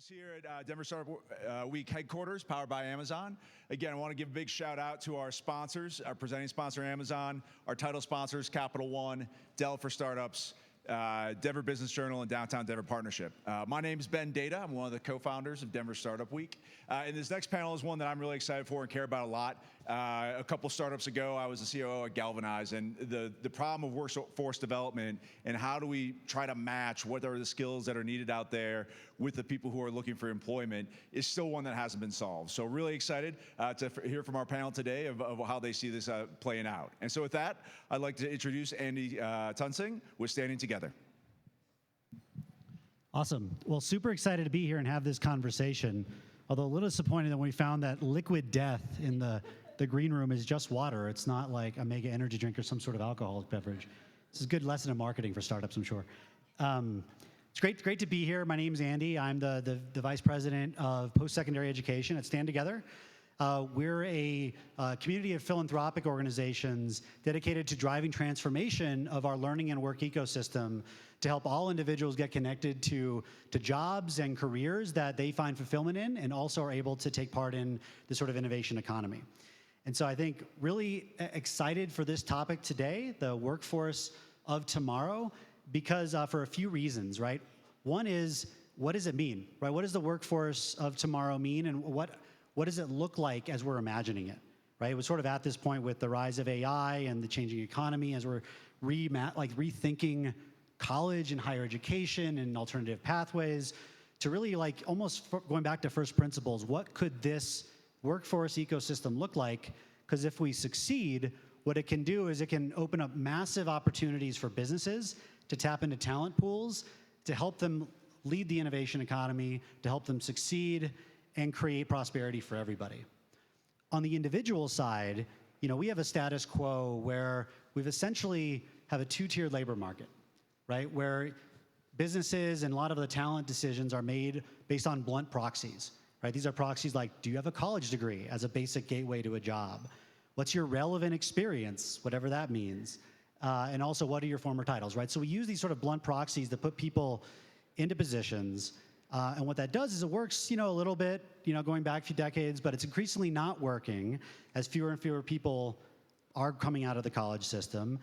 here at Denver Startup Week headquarters, powered by Amazon. Again, I want to give a big shout out to our sponsors, our presenting sponsor, Amazon, our title sponsors, Capital One, Dell for Startups, Denver Business Journal, and Downtown Denver Partnership. My name is Ben Data. I'm one of the co-founders of Denver Startup Week. And this next panel is one that I'm really excited for and care about a lot. A couple startups ago, I was the COO at Galvanize, and the problem of workforce development and how do we try to match what are the skills that are needed out there with the people who are looking for employment is still one that hasn't been solved. So really excited to hear from our panel today of how they see this playing out. And so with that, I'd like to introduce Andy Tunsing with Standing Together. Awesome. Well, super excited to be here and have this conversation. Although a little disappointed that we found that liquid death in the green room is just water. It's not like a mega energy drink or some sort of alcoholic beverage. This is a good lesson in marketing for startups, I'm sure. It's great to be here. My name's Andy. I'm the Vice President of Post-Secondary Education at Stand Together. We're a community of philanthropic organizations dedicated to driving transformation of our learning and work ecosystem to help all individuals get connected to jobs and careers that they find fulfillment in and also are able to take part in the sort of innovation economy. And so I think really excited for this topic today, the workforce of tomorrow, because for a few reasons, right? One is, what does it mean, right? What does the workforce of tomorrow mean, and what does it look like as we're imagining it, right? We're sort of at this point with the rise of AI and the changing economy as we're rethinking college and higher education and alternative pathways to really almost going back to first principles. What could this workforce ecosystem look like? Because if we succeed, what it can do is it can open up massive opportunities for businesses to tap into talent pools, to help them lead the innovation economy, to help them succeed and create prosperity for everybody. On the individual side, we have a status quo where we've essentially have a two-tiered labor market, right? Where businesses and a lot of the talent decisions are made based on blunt proxies, right? These are proxies like, do you have a college degree as a basic gateway to a job? What's your relevant experience, whatever that means? And also, what are your former titles, right? So we use these sort of blunt proxies to put people into positions. And what that does is it works, a little bit, going back a few decades, but it's increasingly not working as fewer and fewer people are coming out of the college system.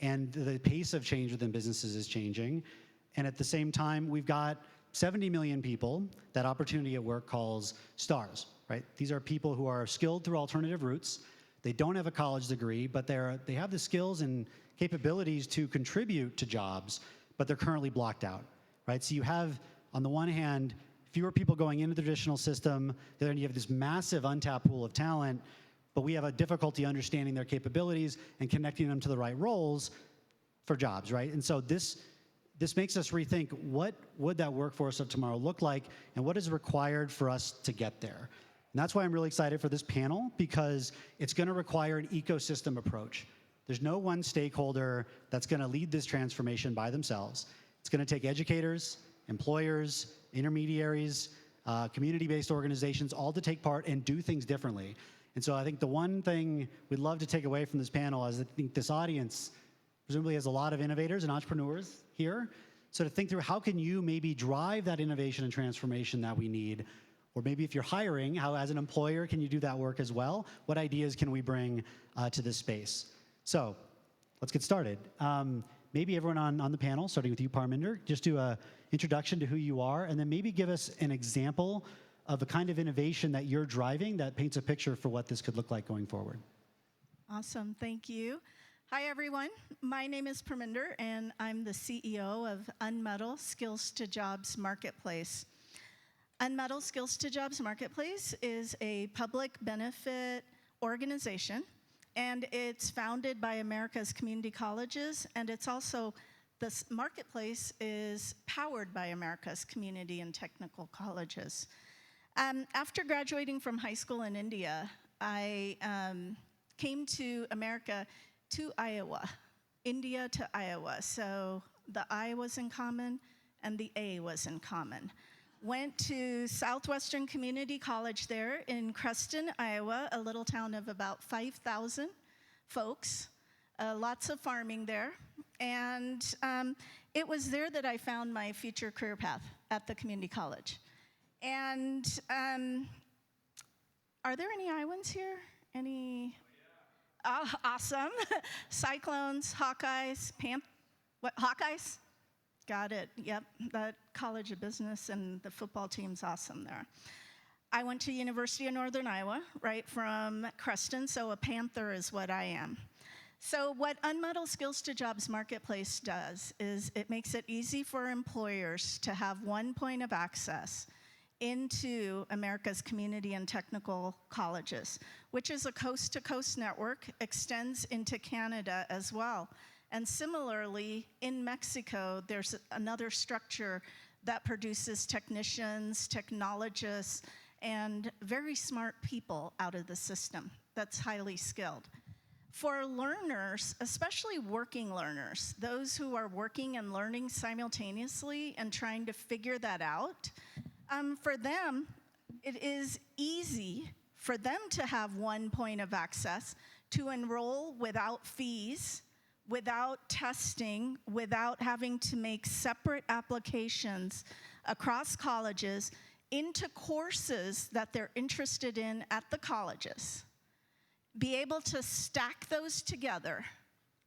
And the pace of change within businesses is changing. And at the same time, we've got 70 million people that Opportunity at Work calls stars, right? These are people who are skilled through alternative routes. They don't have a college degree, but they have the skills and capabilities to contribute to jobs, but they're currently blocked out, right? So you have, on the one hand, fewer people going into the traditional system, then you have this massive untapped pool of talent, but we have a difficulty understanding their capabilities and connecting them to the right roles for jobs, right? And so this makes us rethink what would that workforce of tomorrow look like and what is required for us to get there. And that's why I'm really excited for this panel, because it's going to require an ecosystem approach. There's no one stakeholder that's going to lead this transformation by themselves. It's going to take educators, employers, intermediaries, community-based organizations, all to take part and do things differently. And so I think the one thing we'd love to take away from this panel is I think this audience presumably has a lot of innovators and entrepreneurs here. So to think through how can you maybe drive that innovation and transformation that we need, or maybe if you're hiring, how as an employer can you do that work as well? What ideas can we bring to this space? So let's get started. Maybe everyone on the panel, starting with you, Parminder, just do an introduction to who you are, and then maybe give us an example of the kind of innovation that you're driving that paints a picture for what this could look like going forward. Awesome, thank you. Hi everyone, my name is Parminder and I'm the CEO of Unmetal Skills to Jobs Marketplace. Unmetal Skills to Jobs Marketplace is a public benefit organization, and it's founded by America's community colleges, and it's also, this marketplace is powered by America's community and technical colleges. After graduating from high school in India, I came to America to Iowa, India to Iowa. So the I was in common and the A was in common. Went to Southwestern Community College there in Creston, Iowa, a little town of about 5,000 folks, lots of farming there. And it was there that I found my future career path at the community college. And are there any Iowans here? Any? Oh, awesome. Cyclones, Hawkeyes, what, Hawkeyes? Got it. Yep, the College of Business and the football team's awesome there. I went to University of Northern Iowa, right from Creston, so a Panther is what I am. So what Unmuddled Skills to Jobs Marketplace does is it makes it easy for employers to have one point of access into America's community and technical colleges, which is a coast-to-coast network, extends into Canada as well. And similarly, in Mexico, there's another structure that produces technicians, technologists, and very smart people out of the system that's highly skilled. For learners, especially working learners, those who are working and learning simultaneously and trying to figure that out, for them, it is easy for them to have one point of access to enroll without fees, without testing, without having to make separate applications across colleges into courses that they're interested in at the colleges. Be able to stack those together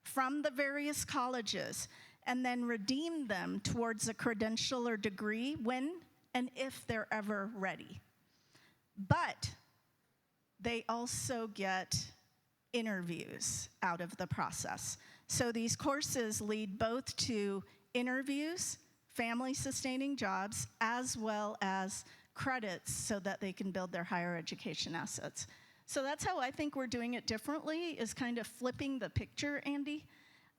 from the various colleges and then redeem them towards a credential or degree when and if they're ever ready. But they also get interviews out of the process. So these courses lead both to interviews, family-sustaining jobs, as well as credits so that they can build their higher education assets. So that's how I think we're doing it differently, is kind of flipping the picture, Andy,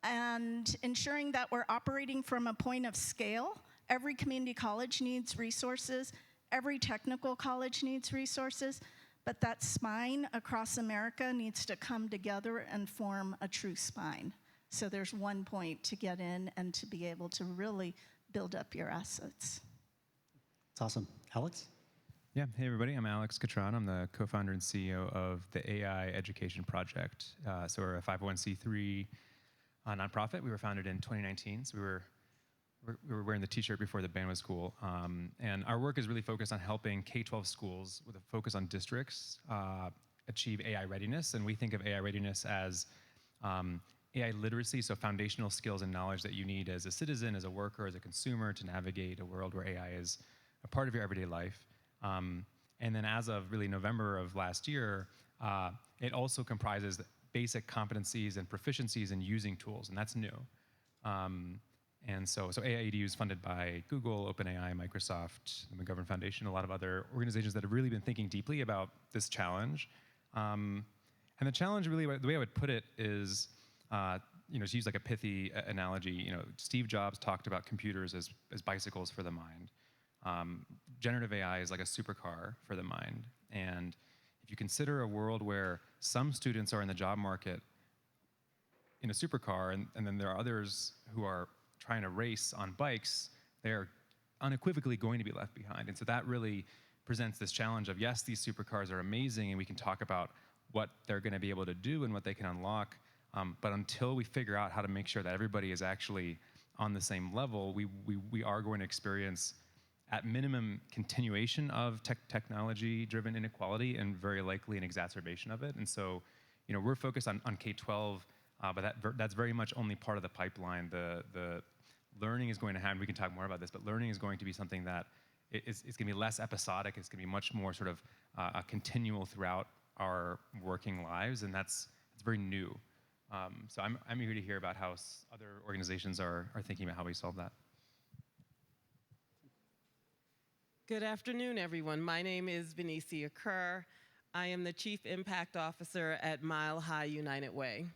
and ensuring that we're operating from a point of scale. Every community college needs resources. Every technical college needs resources. But that spine across America needs to come together and form a true spine. So there's one point to get in and to be able to really build up your assets. It's awesome. Alex? Yeah, hey everybody, I'm Alex Catron. I'm the co-founder and CEO of the AI Education Project. So we're a 501c3 nonprofit. We were founded in 2019, so we were wearing the t-shirt before the band was cool. And our work is really focused on helping K-12 schools with a focus on districts achieve AI readiness. And we think of AI readiness as AI literacy, so foundational skills and knowledge that you need as a citizen, as a worker, as a consumer to navigate a world where AI is a part of your everyday life. And then as of really November of last year, it also comprises basic competencies and proficiencies in using tools, and that's new. And so AI EDU is funded by Google, OpenAI, Microsoft, the McGovern Foundation, a lot of other organizations that have really been thinking deeply about this challenge. And the challenge really, the way I would put it is, to use like a pithy analogy, Steve Jobs talked about computers as bicycles for the mind. Generative AI is like a supercar for the mind. And if you consider a world where some students are in the job market in a supercar, and then there are others who are trying to race on bikes, they're unequivocally going to be left behind. And so that really presents this challenge of, yes, these supercars are amazing, and we can talk about what they're going to be able to do and what they can unlock. But until we figure out how to make sure that everybody is actually on the same level, we are going to experience, at minimum, continuation of technology-driven inequality and very likely an exacerbation of it. And so, we're focused on K-12, but that's very much only part of the pipeline. The learning is going to happen. We can talk more about this, but learning is going to be something that it's going to be less episodic. It's going to be much more sort of continual throughout our working lives, and it's very new. So I'm eager to hear about how other organizations are thinking about how we solve that. Good afternoon, everyone. My name is Benicia Kerr. I am the Chief Impact Officer at Mile High United Way.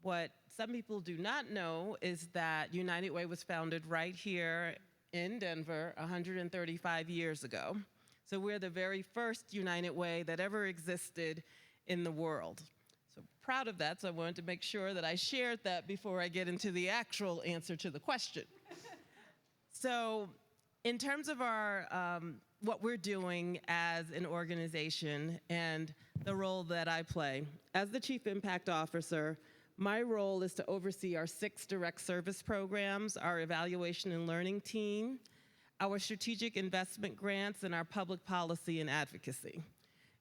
What some people do not know is that United Way was founded right here in Denver 135 years ago. So we're the very first United Way that ever existed in the world. So proud of that, so I wanted to make sure that I shared that before I get into the actual answer to the question. So in terms of our what we're doing as an organization and the role that I play, as the Chief Impact Officer, my role is to oversee our 6 direct service programs, our evaluation and learning team, our strategic investment grants, and our public policy and advocacy.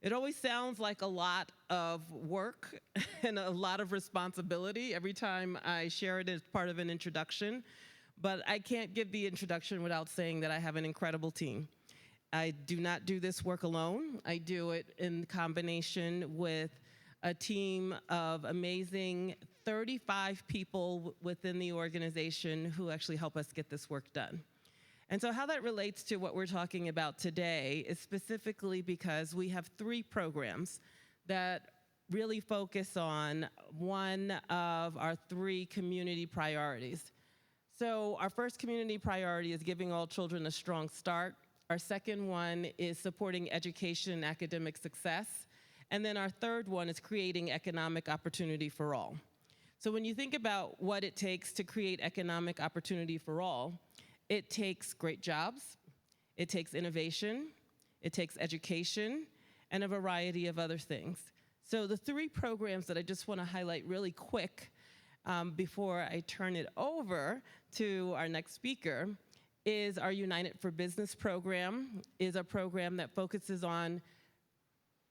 It always sounds like a lot of work and a lot of responsibility every time I share it as part of an introduction, but I can't give the introduction without saying that I have an incredible team. I do not do this work alone. I do it in combination with a team of amazing 35 people within the organization who actually help us get this work done. And so how that relates to what we're talking about today is specifically because we have 3 programs that really focus on one of our 3 community priorities. So our first community priority is giving all children a strong start. Our second one is supporting education and academic success. And then our third one is creating economic opportunity for all. So when you think about what it takes to create economic opportunity for all, it takes great jobs, it takes innovation, it takes education, and a variety of other things. So the 3 programs that I just want to highlight really quick before I turn it over to our next speaker is our United for Business program, is a program that focuses on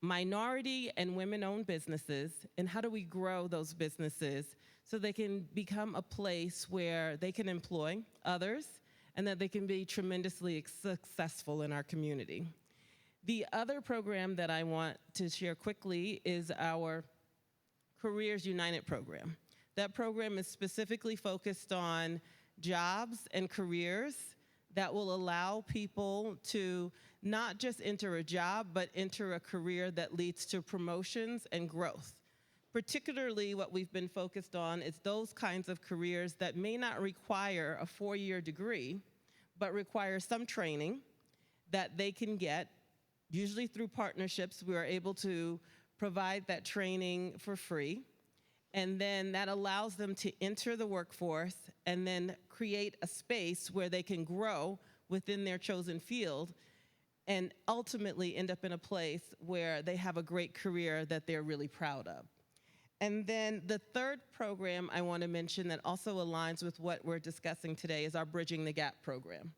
minority and women-owned businesses, and how do we grow those businesses so they can become a place where they can employ others and that they can be tremendously successful in our community. The other program that I want to share quickly is our Careers United program. That program is specifically focused on jobs and careers that will allow people to not just enter a job, but enter a career that leads to promotions and growth. Particularly what we've been focused on is those kinds of careers that may not require a 4-year degree, but require some training that they can get. Usually through partnerships, we are able to provide that training for free. And then that allows them to enter the workforce and then create a space where they can grow within their chosen field and ultimately end up in a place where they have a great career that they're really proud of. And then the third program I want to mention that also aligns with what we're discussing today is our Bridging the Gap program.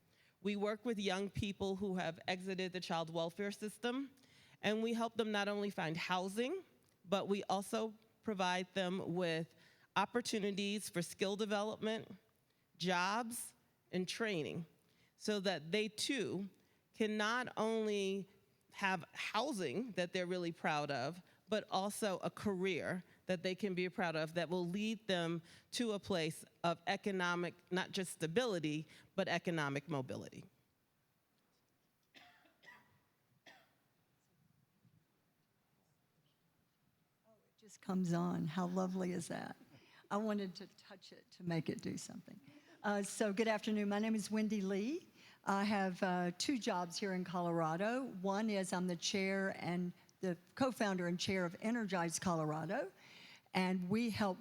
We work with young people who have exited the child welfare system, and we help them not only find housing, but we also provide them with opportunities for skill development, jobs, and training so that they too can not only have housing that they're really proud of, but also a career that they can be proud of that will lead them to a place of economic, not just stability, but economic mobility. It just comes on. How lovely is that? I wanted to touch it to make it do something. So good afternoon. My name is Wendy Lee. I have 2 jobs here in Colorado. One is I'm the chair and the co-founder and chair of Energize Colorado, and we help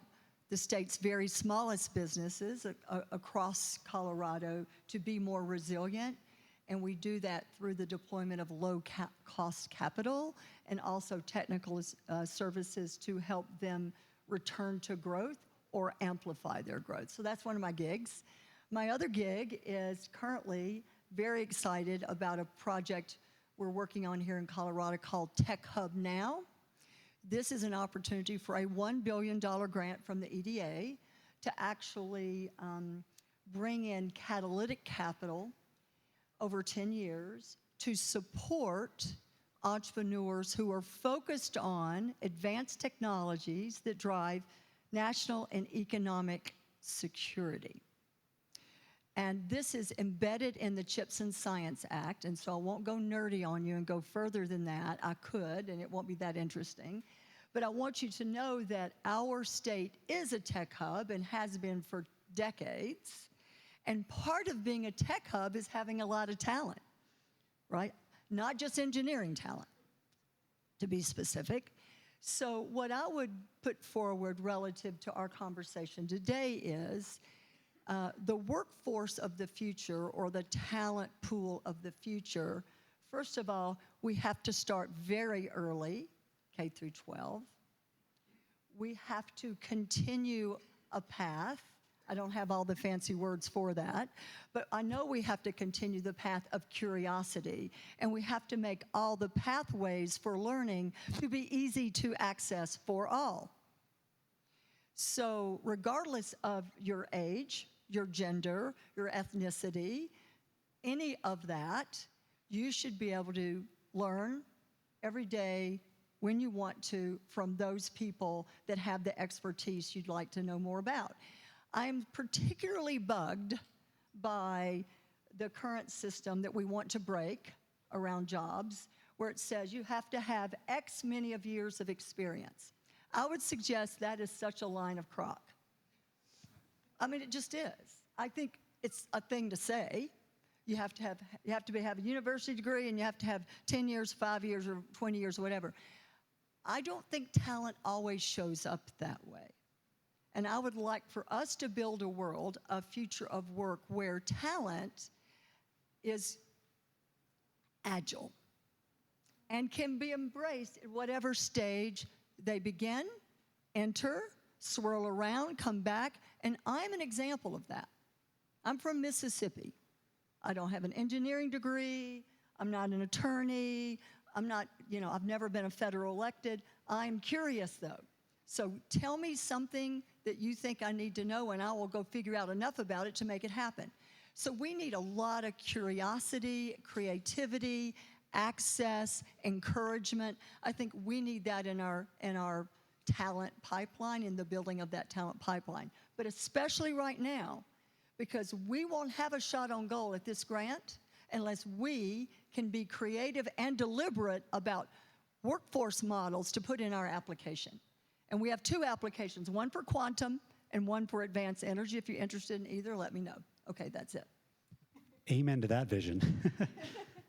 the state's very smallest businesses across Colorado to be more resilient, and we do that through the deployment of low-cost capital and also technical services to help them return to growth or amplify their growth. So that's one of my gigs. My other gig is currently very excited about a project we're working on here in Colorado called Tech Hub Now. This is an opportunity for a $1 billion grant from the EDA to actually bring in catalytic capital over 10 years to support entrepreneurs who are focused on advanced technologies that drive national and economic security. And this is embedded in the CHIPS and Science Act, and so I won't go nerdy on you and go further than that. I could, and it won't be that interesting. But I want you to know that our state is a tech hub and has been for decades. And part of being a tech hub is having a lot of talent, right? Not just engineering talent, to be specific. So what I would put forward relative to our conversation today is the workforce of the future, or the talent pool of the future. First of all, we have to start very early, K through 12. We have to continue a path I don't have all the fancy words for that, but I know we have to continue the path of curiosity, and we have to make all the pathways for learning to be easy to access for all. So regardless of your age, your gender, your ethnicity, any of that, you should be able to learn every day when you want to from those people that have the expertise you'd like to know more about. I'm particularly bugged by the current system that we want to break around jobs, where it says you have to have X many of years of experience. I would suggest that is such a line of crock. I mean, it just is. I think it's a thing to say. You have to have a university degree, and you have to have 10 years, 5 years, or 20 years, or whatever. I don't think talent always shows up that way. And I would like for us to build a world, a future of work, where talent is agile and can be embraced at whatever stage they begin, enter, swirl around, come back, and I'm an example of that. I'm from Mississippi. I don't have an engineering degree. I'm not an attorney. I'm not, I've never been a federal elected. I'm curious, though. So tell me something that you think I need to know, and I will go figure out enough about it to make it happen. So we need a lot of curiosity, creativity, access, encouragement. I think we need that in our talent pipeline, in the building of that talent pipeline. But especially right now, because we won't have a shot on goal at this grant unless we can be creative and deliberate about workforce models to put in our application. And we have 2 applications, one for quantum and one for advanced energy. If you're interested in either, let me know. Okay, that's it. Amen to that vision.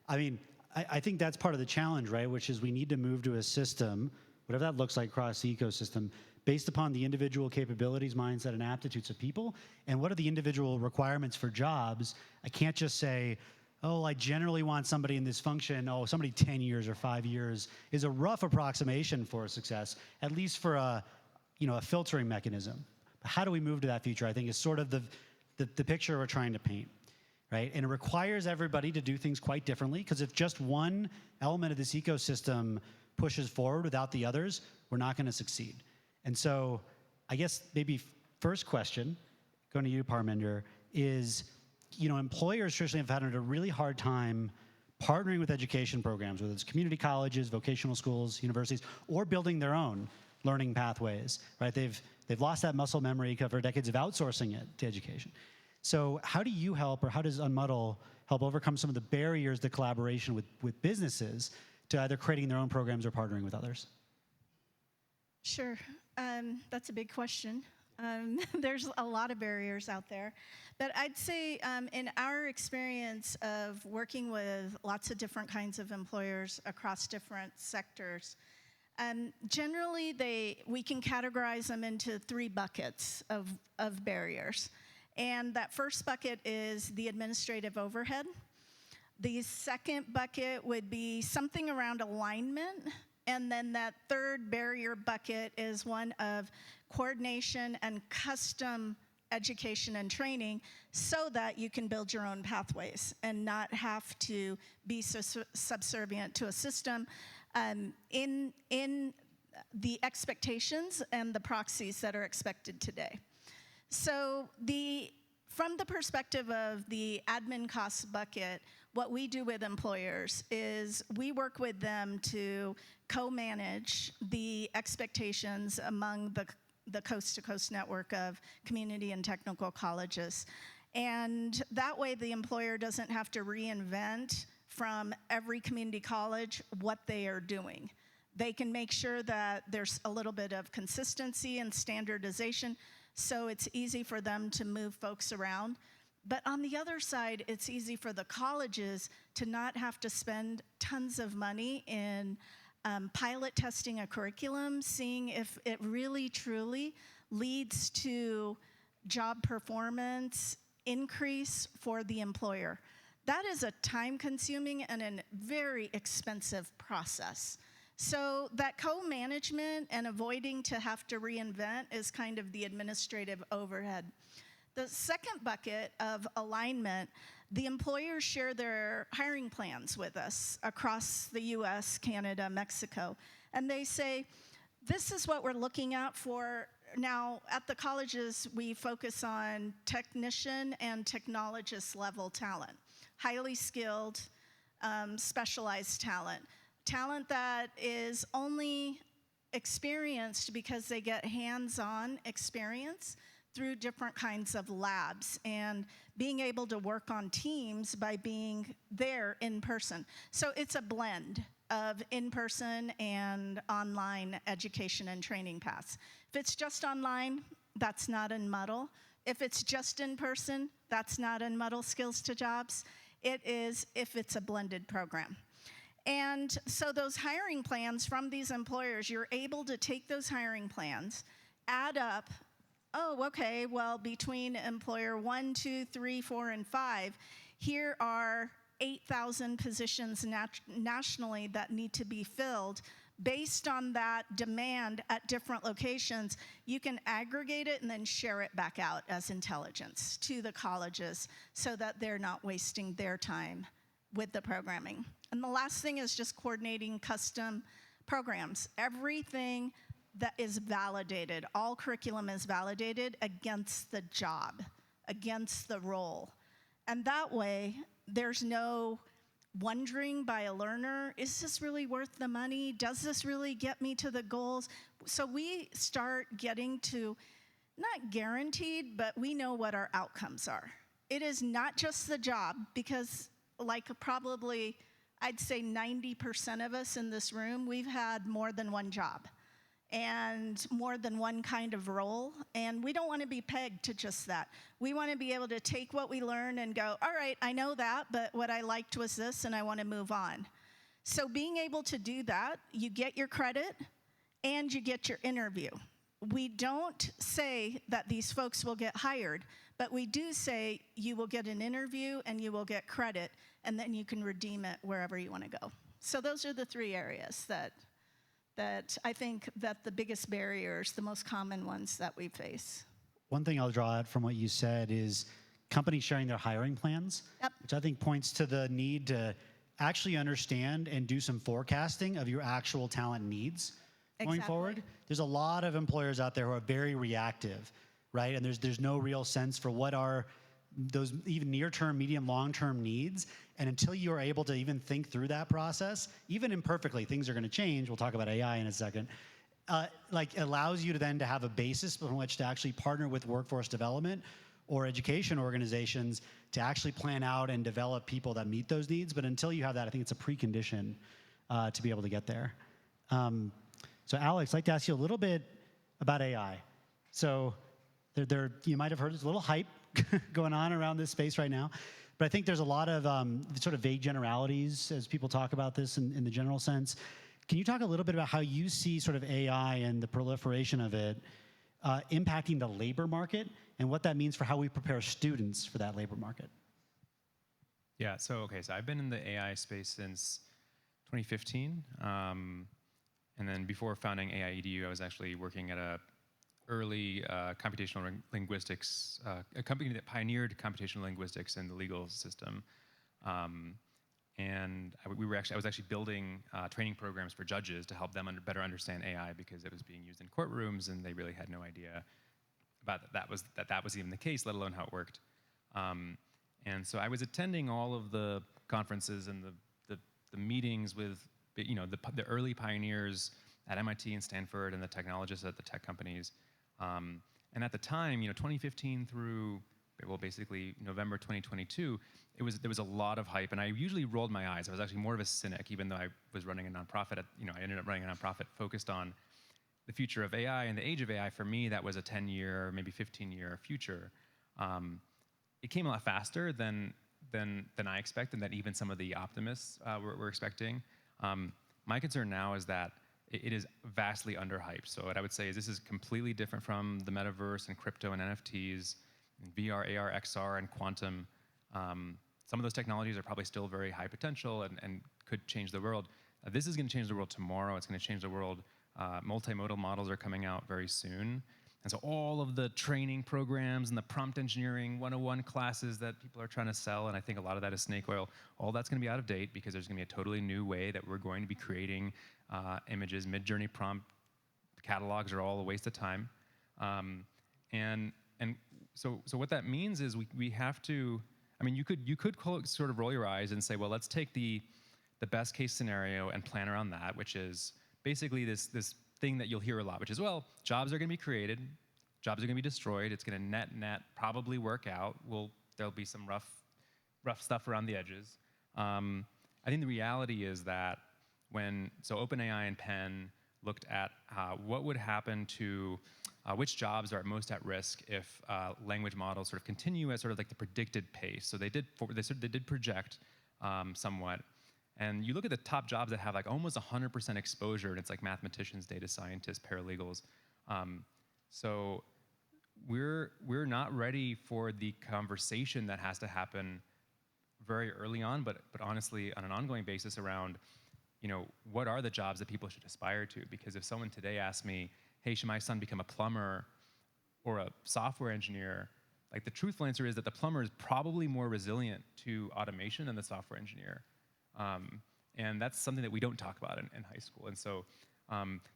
I mean, I think that's part of the challenge, right? Which is we need to move to a system, whatever that looks like across the ecosystem, based upon the individual capabilities, mindset, and aptitudes of people, and what are the individual requirements for jobs. I can't just say, oh, I generally want somebody in this function, oh, somebody 10 years or 5 years is a rough approximation for success, at least for a filtering mechanism. But how do we move to that future, I think, is sort of the picture we're trying to paint, right? And it requires everybody to do things quite differently, because if just one element of this ecosystem pushes forward without the others, we're not going to succeed. And so I guess maybe first question, going to you, Parminder, is, employers traditionally have had a really hard time partnering with education programs, whether it's community colleges, vocational schools, universities, or building their own learning pathways, right? They've lost that muscle memory for decades of outsourcing it to education. So how do you help, or how does Unmuddle help overcome some of the barriers to collaboration with businesses to either creating their own programs or partnering with others? Sure. That's a big question. There's a lot of barriers out there. But I'd say in our experience of working with lots of different kinds of employers across different sectors, generally we can categorize them into 3 buckets of barriers. And that first bucket is the administrative overhead. The second bucket would be something around alignment. And then that third barrier bucket is one of coordination and custom education and training, so that you can build your own pathways and not have to be so subservient to a system in the expectations and the proxies that are expected today. So from the perspective of the admin costs bucket, what we do with employers is we work with them to co-manage the expectations among the coast-to-coast network of community and technical colleges. And that way the employer doesn't have to reinvent from every community college what they are doing. They can make sure that there's a little bit of consistency and standardization, so it's easy for them to move folks around. But on the other side, it's easy for the colleges to not have to spend tons of money in pilot testing a curriculum, seeing if it really truly leads to job performance increase for the employer. That is a time-consuming and a very expensive process. So that co-management and avoiding to have to reinvent is kind of the administrative overhead. The second bucket of alignment, the employers share their hiring plans with us across the US, Canada, Mexico. And they say, this is what we're looking at for. Now, at the colleges, we focus on technician and technologist level talent, highly skilled, specialized talent, talent that is only experienced because they get hands-on experience through different kinds of labs and being able to work on teams by being there in person. So it's a blend of in-person and online education and training paths. If it's just online, that's not in Muddle. If it's just in person, that's not in Muddle Skills to Jobs. It is if it's a blended program. And so those hiring plans from these employers, you're able to take those hiring plans, add up, oh, okay, well, between employer 1, 2, 3, 4, and 5, here are 8,000 positions nationally that need to be filled. Based on that demand at different locations, you can aggregate it and then share it back out as intelligence to the colleges so that they're not wasting their time with the programming. And the last thing is just coordinating custom programs. Everything that is validated, all curriculum is validated against the job, against the role. And that way, there's no wondering by a learner, is this really worth the money? Does this really get me to the goals? So we start getting to, not guaranteed, but we know what our outcomes are. It is not just the job, because like probably, I'd say 90% of us in this room, we've had more than one job and more than one kind of role, and we don't want to be pegged to just that. We want to be able to take what we learn and go, all right, I know that, but what I liked was this, and I want to move on. So being able to do that, you get your credit and you get your interview. We don't say that these folks will get hired, but we do say you will get an interview and you will get credit, and then you can redeem it wherever you want to go. So those are the three areas that I think that the biggest barriers, the most common ones that we face. One thing I'll draw out from what you said is companies sharing their hiring plans, Yep. which I think points to the need to actually understand and do some forecasting of your actual talent needs going Exactly. forward. There's a lot of employers out there who are very reactive, right? And there's no real sense for what are those even near-term, medium, long-term needs. And until you are able to even think through that process, even imperfectly, things are going to change. We'll talk about AI in a second. Like allows you to then to have a basis from which to actually partner with workforce development or education organizations to actually plan out and develop people that meet those needs. But until you have that, I think it's a precondition to be able to get there. So Alex, I'd like to ask you a little bit about AI. So you might have heard there's a little hype going on around this space right now. But I think there's a lot of sort of vague generalities as people talk about this in the general sense. Can you talk a little bit about how you see sort of AI and the proliferation of it impacting the labor market and what that means for how we prepare students for that labor market? Yeah, so I've been in the AI space since 2015. And then before founding AI I was actually working at a early computational linguistics, a company that pioneered computational linguistics in the legal system. And I was actually building training programs for judges to help them better understand AI, because it was being used in courtrooms and they really had no idea about that was even the case, let alone how it worked. And so I was attending all of the conferences and the meetings with the early pioneers at MIT and Stanford and the technologists at the tech companies. And at the time, 2015 through, well, basically November 2022, there was a lot of hype, and I usually rolled my eyes. I was actually more of a cynic, even though I was running a nonprofit. I ended up running a nonprofit focused on the future of AI and the age of AI. For me, that was a 10-year, maybe 15-year future. It came a lot faster than I expected, that even some of the optimists were expecting. My concern now is that it is vastly underhyped. So what I would say is this is completely different from the metaverse and crypto and NFTs, and VR, AR, XR, and quantum. Some of those technologies are probably still very high potential and could change the world. This is going to change the world tomorrow. It's going to change the world. Multimodal models are coming out very soon. And so all of the training programs and the prompt engineering 101 classes that people are trying to sell, and I think a lot of that is snake oil, all that's going to be out of date because there's going to be a totally new way that we're going to be creating images. Mid-journey prompt catalogs are all a waste of time. So what that means is we have to, I mean, you could sort of roll your eyes and say, well, let's take the best case scenario and plan around that, which is basically this thing that you'll hear a lot, which is, well, jobs are going to be created, jobs are going to be destroyed, it's going to net probably work out. There'll be some rough stuff around the edges. I think the reality is that so OpenAI and Penn looked at what would happen to which jobs are most at risk if language models sort of continue at sort of like the predicted pace. So they did project somewhat. And you look at the top jobs that have like almost 100% exposure, and it's like mathematicians, data scientists, paralegals. So we're not ready for the conversation that has to happen very early on, but honestly on an ongoing basis around, what are the jobs that people should aspire to? Because if someone today asks me, hey, should my son become a plumber or a software engineer? Like the truthful answer is that the plumber is probably more resilient to automation than the software engineer. And that's something that we don't talk about in high school. And so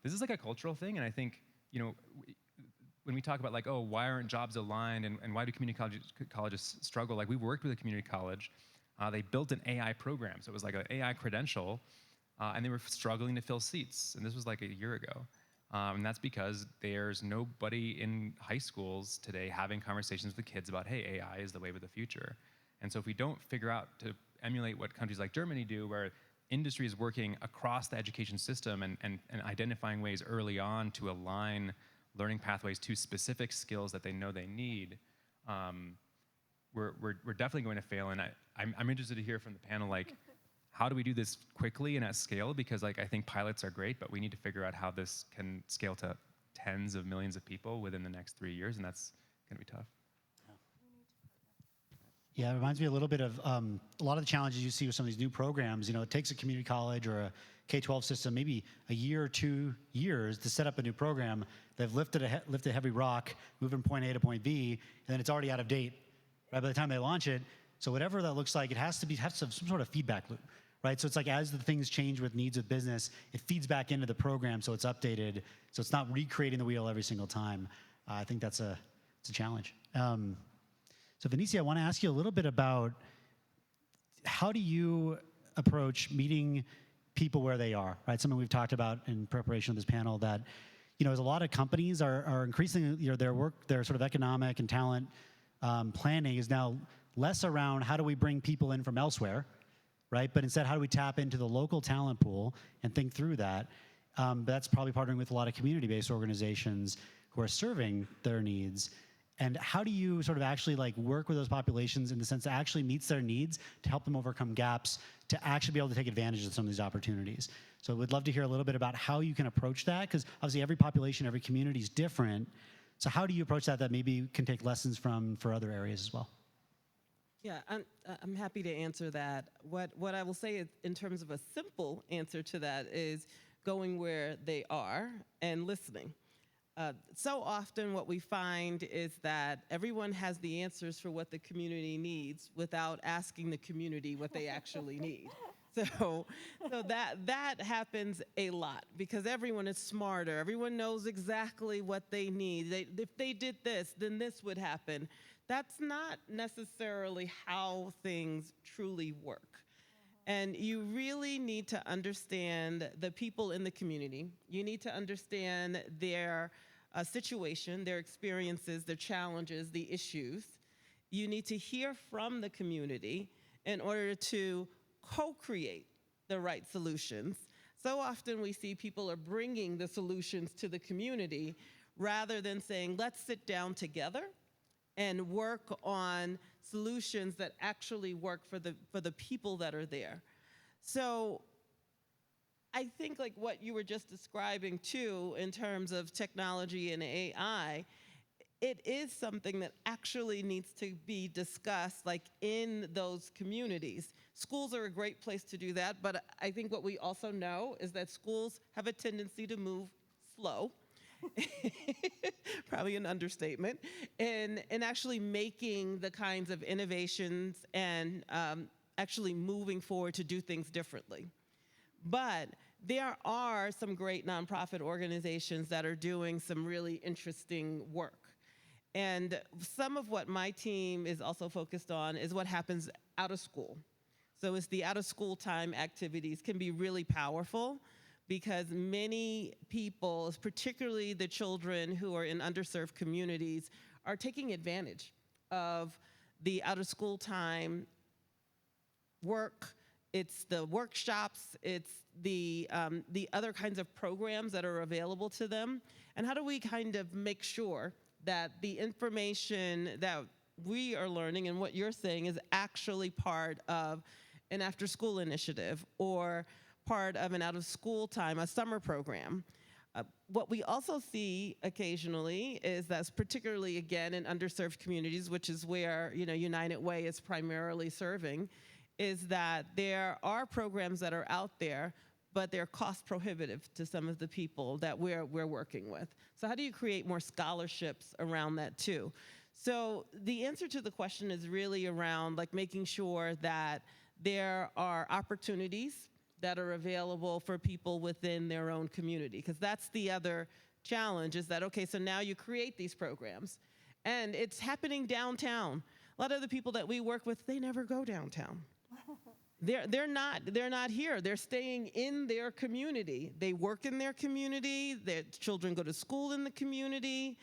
this is like a cultural thing. And I think, when we talk about like, oh, why aren't jobs aligned and why do community colleges struggle? Like we worked with a community college. They built an AI program. So it was like an AI credential. And they were struggling to fill seats. And this was like a year ago. And that's because there's nobody in high schools today having conversations with kids about, hey, AI is the wave of the future. And so if we don't figure out to emulate what countries like Germany do, where industry is working across the education system and identifying ways early on to align learning pathways to specific skills that they know they need, we're definitely going to fail. And I'm interested to hear from the panel, like, how do we do this quickly and at scale? Because like I think pilots are great, but we need to figure out how this can scale to tens of millions of people within the next 3 years, and that's going to be tough. Yeah, it reminds me a little bit of a lot of the challenges you see with some of these new programs. It takes a community college or a K-12 system maybe a year or 2 years to set up a new program. They've lifted a heavy rock, moved from point A to point B, and then it's already out of date right by the time they launch it. So whatever that looks like, it has to have some sort of feedback loop, right? So it's like as the things change with needs of business, it feeds back into the program so it's updated, so it's not recreating the wheel every single time. I think it's a challenge. So Vinicia, I want to ask you a little bit about how do you approach meeting people where they are, right? Something we've talked about in preparation of this panel that, as a lot of companies are increasing, their sort of economic and talent planning is now less around how do we bring people in from elsewhere, right? But instead, how do we tap into the local talent pool and think through that? But that's probably partnering with a lot of community-based organizations who are serving their needs. And how do you sort of actually like work with those populations in the sense that actually meets their needs to help them overcome gaps, to actually be able to take advantage of some of these opportunities? So we'd love to hear a little bit about how you can approach that, because obviously every population, every community is different. So how do you approach that maybe can take lessons from for other areas as well? Yeah, I'm happy to answer that. What I will say is, in terms of a simple answer to that is going where they are and listening. So often what we find is that everyone has the answers for what the community needs without asking the community what they actually need. So that happens a lot because everyone is smarter. Everyone knows exactly what they need. If they did this, then this would happen. That's not necessarily how things truly work. And you really need to understand the people in the community. You need to understand their situation, their experiences, their challenges, the issues. You need to hear from the community in order to co-create the right solutions. So often we see people are bringing the solutions to the community rather than saying, let's sit down together and work on solutions that actually work for the people that are there. So I think like what you were just describing too in terms of technology and AI, it is something that actually needs to be discussed like in those communities. Schools are a great place to do that, but I think what we also know is that schools have a tendency to move slow. probably an understatement, in actually making the kinds of innovations and actually moving forward to do things differently. But there are some great nonprofit organizations that are doing some really interesting work. And some of what my team is also focused on is what happens out of school. So it's the out of school time activities can be really powerful because many people, particularly the children who are in underserved communities, are taking advantage of the out of school time work. It's the workshops, it's the other kinds of programs that are available to them. And how do we kind of make sure that the information that we are learning and what you're saying is actually part of an after-school initiative or part of an out-of-school time, a summer program? What we also see occasionally is that's particularly, again, in underserved communities, which is where United Way is primarily serving, is that there are programs that are out there, but they're cost prohibitive to some of the people that we're working with. So how do you create more scholarships around that too? So the answer to the question is really around like making sure that there are opportunities that are available for people within their own community, because that's the other challenge is that, okay, so now you create these programs and it's happening downtown. A lot of the people that we work with, they never go downtown. They're not here. They're staying in their community. They work in their community. Their children go to school in the community,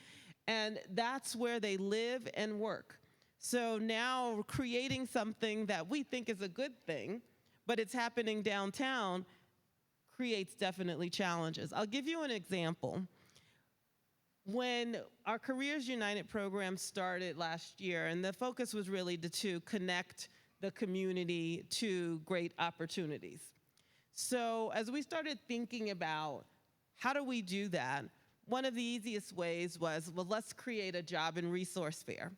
and that's where they live and work. So now creating something that we think is a good thing, but it's happening downtown, creates definitely challenges. I'll give you an example. When our Careers United program started last year, and the focus was really to connect the community to great opportunities. So as we started thinking about how do we do that, one of the easiest ways was, well, let's create a job and resource fair.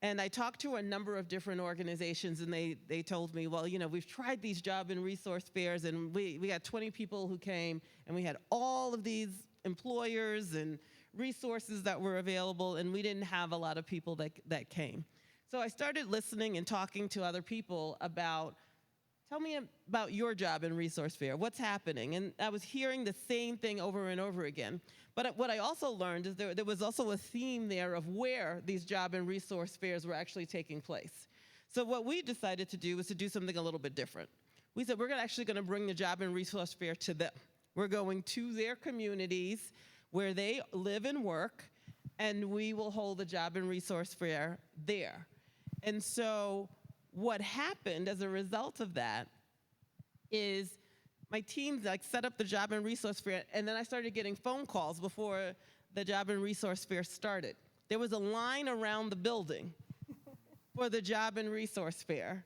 And I talked to a number of different organizations, and they told me, well, we've tried these job and resource fairs, and we had 20 people who came, and we had all of these employers and resources that were available, and we didn't have a lot of people that came. So I started listening and talking to other people about, tell me about your job and resource fair. What's happening? And I was hearing the same thing over and over again. But what I also learned is there was also a theme there of where these job and resource fairs were actually taking place. So what we decided to do was to do something a little bit different. We said we're actually going to bring the job and resource fair to them. We're going to their communities where they live and work, and we will hold the job and resource fair there. And so what happened as a result of that is my team set up the job and resource fair, and then I started getting phone calls before the job and resource fair started. There was a line around the building for the job and resource fair,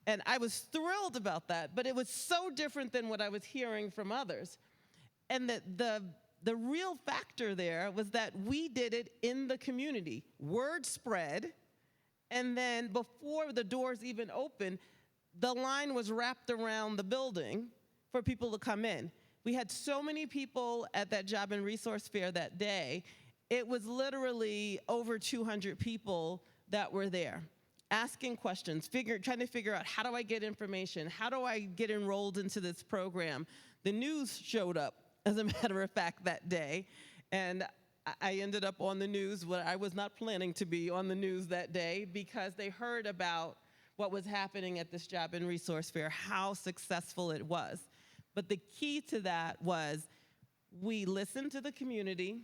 and I was thrilled about that, but it was so different than what I was hearing from others. And the real factor there was that we did it in the community. Word spread. And then before the doors even opened, the line was wrapped around the building for people to come in. We had so many people at that job and resource fair that day. It was literally over 200 people that were there, asking questions, trying to figure out, how do I get information? How do I get enrolled into this program? The news showed up, as a matter of fact, that day. And I ended up on the news when I was not planning to be on the news that day, because they heard about what was happening at this job and resource fair, how successful it was. But the key to that was we listened to the community.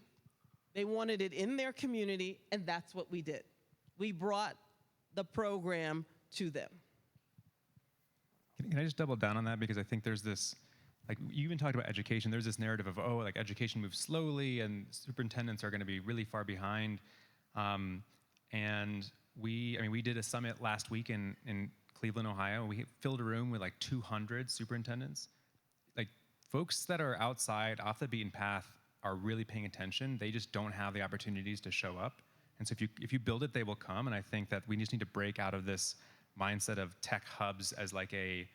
They wanted it in their community, and that's what we did. We brought the program to them. Can I just double down on that? Because I think there's this, you even talked about education. There's this narrative of, education moves slowly and superintendents are going to be really far behind. And we did a summit last week in Cleveland, Ohio. We filled a room with 200 superintendents. Folks that are outside, off the beaten path, are really paying attention. They just don't have the opportunities to show up. And so if you build it, they will come. And I think that we just need to break out of this mindset of tech hubs as a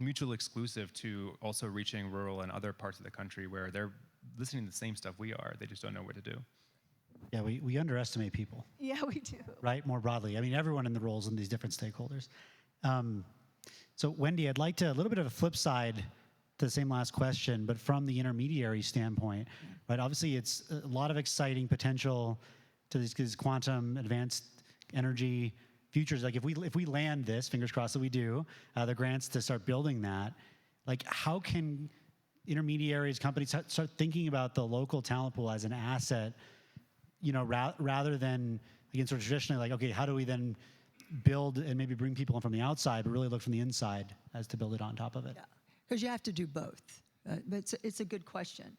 mutual exclusive to also reaching rural and other parts of the country where they're listening to the same stuff we are. They just don't know what to do. Yeah, we underestimate people, Yeah, we do. right? More broadly. I mean, everyone in the roles in these different stakeholders. So Wendy, I'd like to, a little bit of a flip side to the same last question, but from the intermediary standpoint, right? Obviously, it's a lot of exciting potential to these quantum advanced energy futures. Like if we land this, fingers crossed that we do, the grants to start building that, like how can intermediaries, companies start thinking about the local talent pool as an asset, you know, rather than, again, sort of traditionally like, okay, how do we then build and maybe bring people in from the outside, but really look from the inside as to build it on top of it? Yeah, because you have to do both. But it's a good question.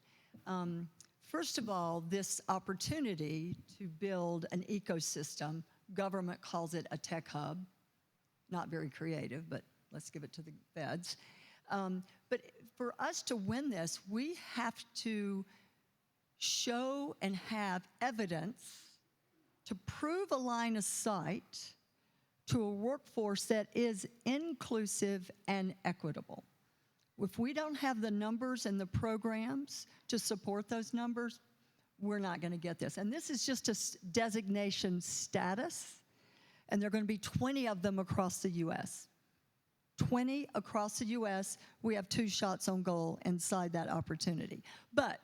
First of all, this opportunity to build an ecosystem, government calls it a tech hub. Not very creative, but let's give it to the feds. But for us to win this, we have to show and have evidence to prove a line of sight to a workforce that is inclusive and equitable. If we don't have the numbers and the programs to support those numbers, we're not going to get this. And this is just a designation status, and there are going to be 20 of them across the U.S. 20 across the U.S., we have 2 shots on goal inside that opportunity. But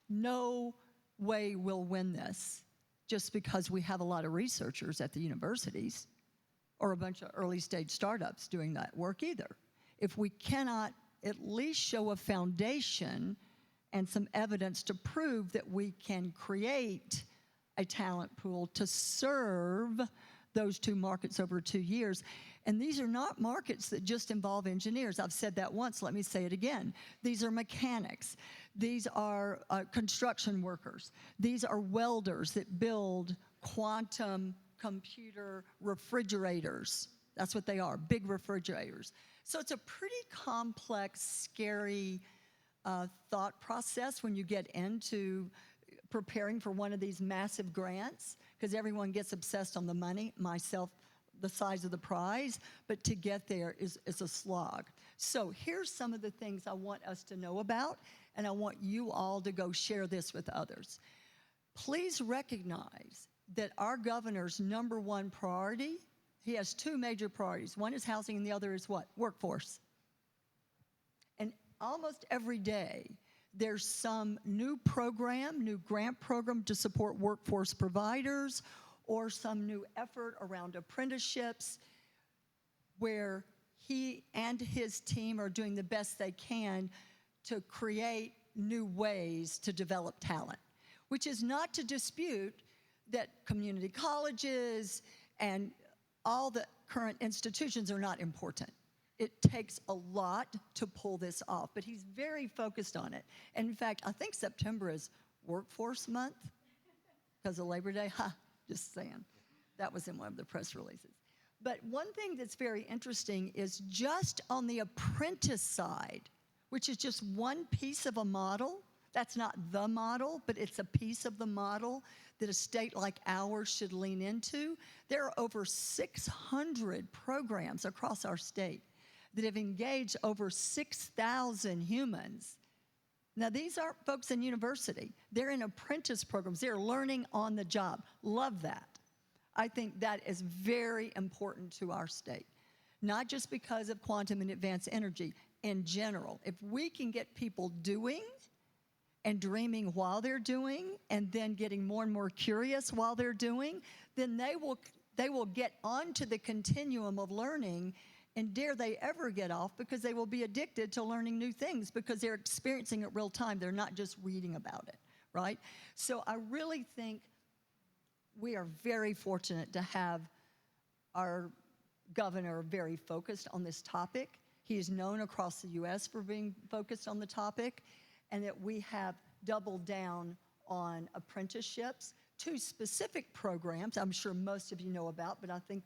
no way we'll win this just because we have a lot of researchers at the universities or a bunch of early stage startups doing that work either. If we cannot at least show a foundation and some evidence to prove that we can create a talent pool to serve those 2 markets over 2 years. And these are not markets that just involve engineers. I've said that once, let me say it again. These are mechanics. These are construction workers. These are welders that build quantum computer refrigerators. That's what they are, big refrigerators. So it's a pretty complex, scary thought process when you get into preparing for one of these massive grants, because everyone gets obsessed on the money, myself, the size of the prize, but to get there is a slog. So here's some of the things I want us to know about, and I want you all to go share this with others. Please recognize that our governor's #1 priority, he has 2 major priorities. One is housing and the other is what? Workforce. And almost every day, there's some new program, new grant program to support workforce providers, or some new effort around apprenticeships where he and his team are doing the best they can to create new ways to develop talent, which is not to dispute that community colleges and all the current institutions are not important. It takes a lot to pull this off, but he's very focused on it. And in fact, I think September is Workforce Month because of Labor Day. Ha, just saying. That was in one of the press releases. But one thing that's very interesting is just on the apprentice side, which is just one piece of a model. That's not the model, but it's a piece of the model that a state like ours should lean into. There are over 600 programs across our state that have engaged over 6,000 humans. Now, these aren't folks in university. They're in apprentice programs. They're learning on the job. Love that. I think that is very important to our state, not just because of quantum and advanced energy. In general, if we can get people doing and dreaming while they're doing and then getting more and more curious while they're doing, then they will get onto the continuum of learning, and dare they ever get off, because they will be addicted to learning new things because they're experiencing it real time. They're not just reading about it, right? So I really think we are very fortunate to have our governor very focused on this topic. He is known across the U.S. for being focused on the topic, and that we have doubled down on apprenticeships, 2 specific programs I'm sure most of you know about, but I think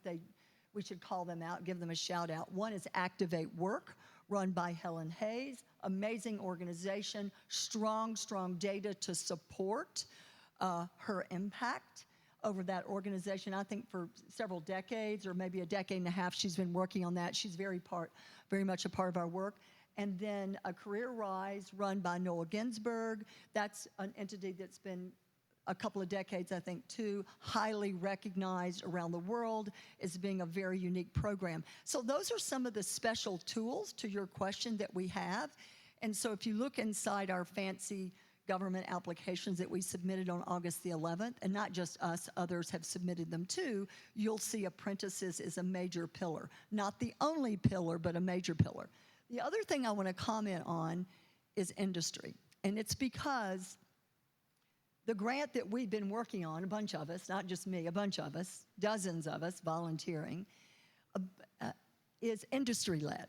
we should call them out, give them a shout out. One is Activate Work, run by Helen Hayes, amazing organization, strong data to support her impact over that organization. I think for several decades, or maybe a decade and a half, she's been working on that. She's very much a part of our work. and then a Career Rise run by Noah Ginsburg. That's an entity that's been a couple of decades, I think, too, highly recognized around the world as being a very unique program. So those are some of the special tools to your question that we have. And so if you look inside our fancy government applications that we submitted on August the 11th, and not just us, others have submitted them too, you'll see apprentices is a major pillar. Not the only pillar, but a major pillar. The other thing I want to comment on is industry. And it's because the grant that we've been working on, a bunch of us, not just me, a bunch of us, dozens of us volunteering, is industry-led.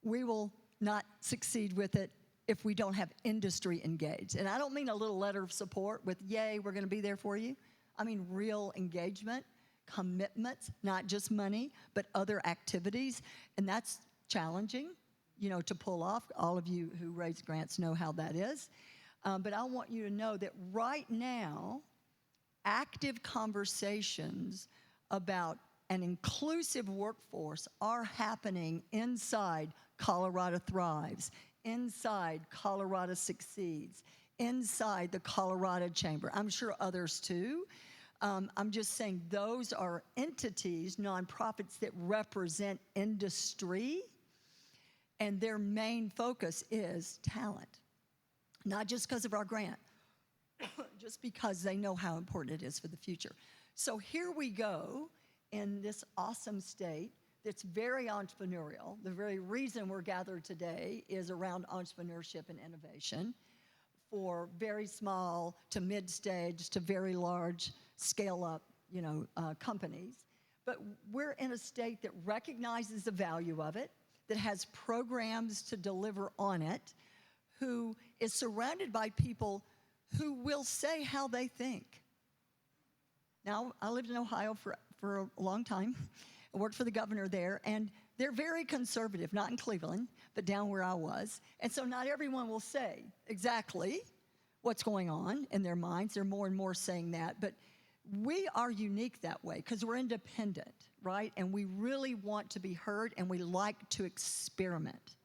We will not succeed with it if we don't have industry engaged. And I don't mean a little letter of support with, yay, we're going to be there for you. I mean real engagement, commitments, not just money, but other activities. And that's challenging, to pull off. All of you who raise grants know how that is. But I want you to know that right now, active conversations about an inclusive workforce are happening inside Colorado Thrives, inside Colorado Succeeds, inside the Colorado Chamber. I'm sure others too. I'm just saying those are entities, nonprofits that represent industry, and their main focus is talent. Not just because of our grant, just because they know how important it is for the future. So here we go in this awesome state that's very entrepreneurial. The very reason we're gathered today is around entrepreneurship and innovation for very small to mid-stage to very large scale-up, companies. But we're in a state that recognizes the value of it, that has programs to deliver on it, who is surrounded by people who will say how they think. Now, I lived in Ohio for a long time. I worked for the governor there, and they're very conservative, not in Cleveland, but down where I was. And so not everyone will say exactly what's going on in their minds. They're more and more saying that. But we are unique that way because we're independent, right? And we really want to be heard, and we like to experiment.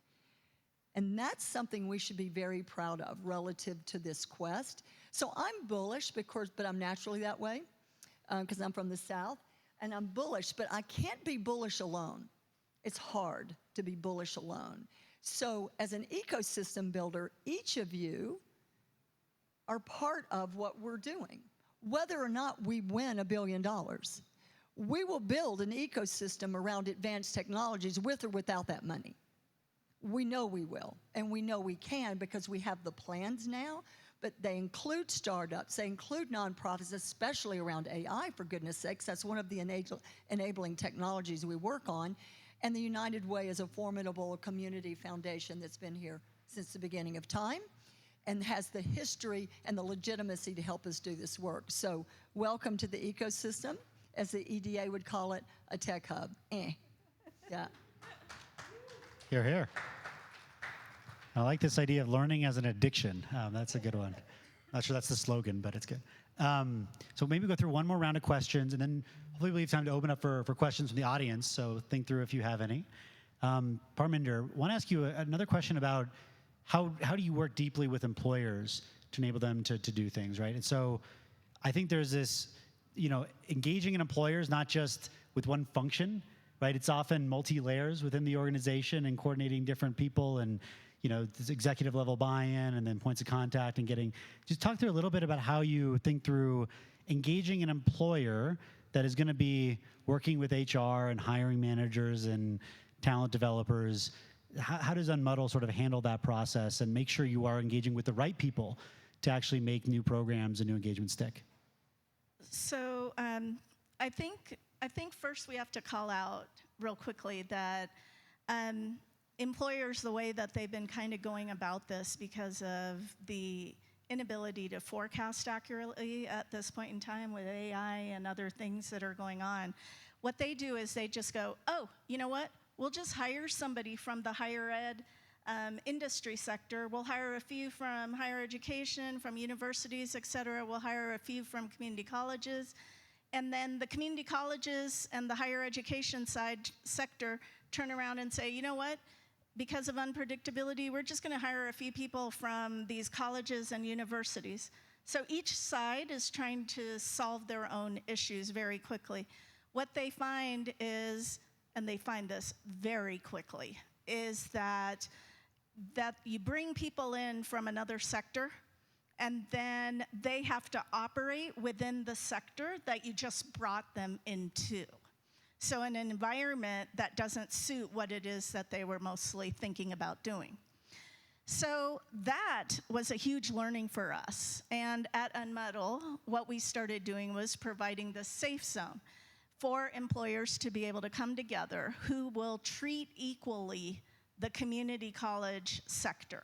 And that's something we should be very proud of relative to this quest. So I'm bullish, but I'm naturally that way because I'm from the South, and I'm bullish, but I can't be bullish alone. It's hard to be bullish alone. So as an ecosystem builder, each of you are part of what we're doing. Whether or not we win $1 billion, we will build an ecosystem around advanced technologies with or without that money. We know we will, and we know we can because we have the plans now, but they include startups, they include nonprofits, especially around AI, for goodness sakes. That's one of the enabling technologies we work on. And the United Way is a formidable community foundation that's been here since the beginning of time and has the history and the legitimacy to help us do this work. So welcome to the ecosystem, as the EDA would call it, a tech hub. Yeah. Hear, hear. I like this idea of learning as an addiction. That's a good one. Not sure that's the slogan, but it's good. So maybe go through one more round of questions, and then hopefully we have time to open up for questions from the audience, so think through if you have any. Parminder, I want to ask you another question about how do you work deeply with employers to enable them to do things, right? And so I think there's this, engaging in employers, not just with one function, right? It's often multi-layers within the organization and coordinating different people and, this executive level buy-in and then points of contact and just talk through a little bit about how you think through engaging an employer that is going to be working with HR and hiring managers and talent developers. How does Unmuddle sort of handle that process and make sure you are engaging with the right people to actually make new programs and new engagements stick? So I think first we have to call out real quickly that employers, the way that they've been kind of going about this because of the inability to forecast accurately at this point in time with AI and other things that are going on, what they do is they just go, oh, you know what? We'll just hire somebody from the higher ed industry sector. We'll hire a few from higher education, from universities, et cetera. We'll hire a few from community colleges. And then the community colleges and the higher education sector turn around and say, you know what? because of unpredictability, we're just going to hire a few people from these colleges and universities. So each side is trying to solve their own issues very quickly. What they find is, and they find this very quickly, is that you bring people in from another sector, and then they have to operate within the sector that you just brought them into. So in an environment that doesn't suit what it is that they were mostly thinking about doing. So that was a huge learning for us. And at Unmetal, what we started doing was providing the safe zone for employers to be able to come together who will treat equally the community college sector.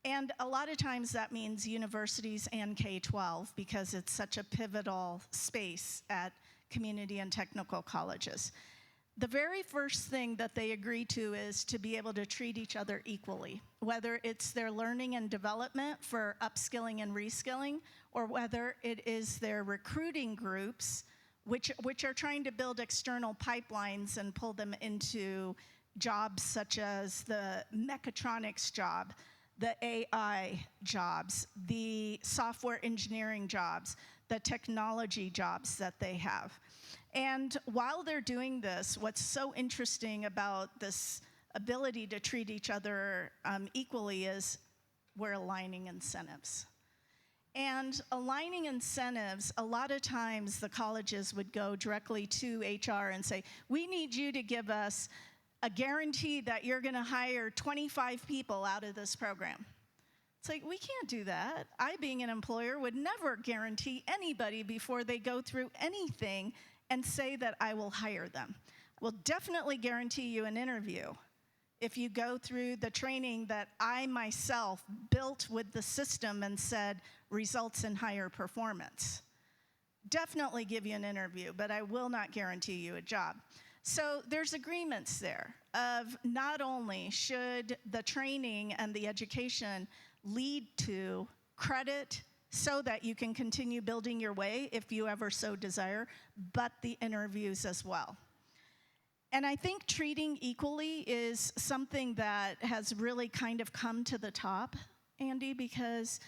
And a lot of times that means universities and K-12 because it's such a pivotal space at community and technical colleges. The very first thing that they agree to is to be able to treat each other equally, whether it's their learning and development for upskilling and reskilling, or whether it is their recruiting groups, which are trying to build external pipelines and pull them into jobs such as the mechatronics job, the AI jobs, the software engineering jobs, the technology jobs that they have. And while they're doing this, what's so interesting about this ability to treat each other equally is we're aligning incentives. And aligning incentives, a lot of times the colleges would go directly to HR and say, we need you to give us a guarantee that you're going to hire 25 people out of this program. It's like, we can't do that. I, being an employer, would never guarantee anybody before they go through anything and say that I will hire them. We'll definitely guarantee you an interview if you go through the training that I myself built with the system and said results in higher performance. Definitely give you an interview, but I will not guarantee you a job. So there's agreements there of not only should the training and the education lead to credit so that you can continue building your way if you ever so desire, but the interviews as well. And I think treating equally is something that has really kind of come to the top, Andy, because